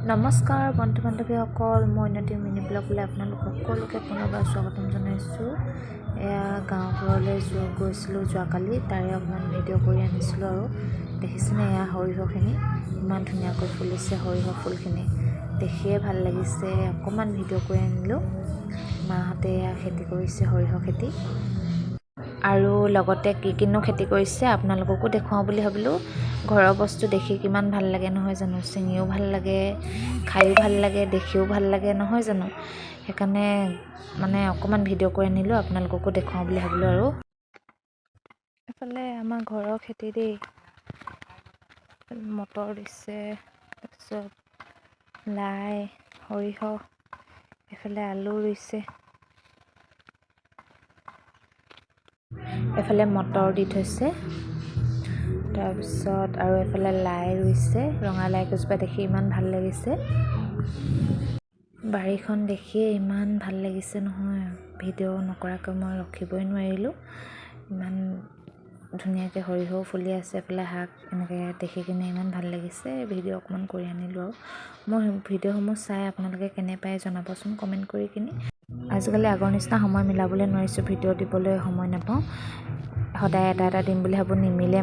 নমস্কাৰ বন্ধু বান্ধৱীসকল, মই নদী মিনি ব্লগলৈ আপোনালোক সকলোকে পুনৰবাৰ স্বাগতম জনাইছোঁ। এয়া গাঁৱঘৰলৈ গৈছিলোঁ যোৱাকালি, তাৰে অকণমান ভিডিঅ' কৰি আনিছিলোঁ। আৰু দেখিছেনে, এয়া সৰিয়হখিনি ইমান ধুনীয়াকৈ ফুলিছে। সৰিয়হ ফুলখিনি দেখিয়ে ভাল লাগিছে। অকণমান ভিডিঅ' কৰি আনিলোঁ। মাহঁতে এয়া খেতি কৰিছে, সৰিয়হ খেতি, আৰু লগতে কিনো খেতি কৰিছে আপোনালোককো দেখুৱাওঁ বুলি ভাবিলোঁ। ঘৰৰ বস্তু দেখি কিমান ভাল লাগে নহয় জানো, ছিঙিও ভাল লাগে, খায়ো ভাল লাগে, দেখিও ভাল লাগে নহয় জানো। সেইকাৰণে অকণমান ভিডিঅ' কৰি আনিলোঁ, আপোনালোককো দেখুৱাওঁ বুলি ভাবিলোঁ। আৰু এইফালে আমাৰ ঘৰৰ খেতি দেই, মটৰ দিছে, তাৰপিছত লাই, সৰিয়হ, এইফালে আলু ৰুইছে, এফালে মটৰ দি থৈছে, তাৰপিছত আৰু এফালে লাই ৰুইছে। ৰঙালাই গছজোপা দেখি ইমান ভাল লাগিছে। বাৰীখন দেখিয়ে ইমান ভাল লাগিছে নহয়, ভিডিঅ' নকৰাকৈ মই ৰখিবই নোৱাৰিলোঁ। ইমান ধুনীয়াকৈ সৰিয়হও ফুলি আছে, এফালে শাক, এনেকৈ দেখি কিনে ইমান ভাল লাগিছে। ভিডিঅ' অকণমান কৰি আনিলোঁ। আৰু মই ভিডিঅ'সমূহ চাই আপোনালোকে কেনে পায় জনাবচোন কমেণ্ট কৰি কিনি। আজিকালি আগৰ নিচিনা সময় মিলাবলৈ নোৱাৰিছোঁ, ভিডিঅ' দিবলৈ সময় নাপাওঁ। সদায় এটা দিম বুলি ভাবোঁ, নিমিলে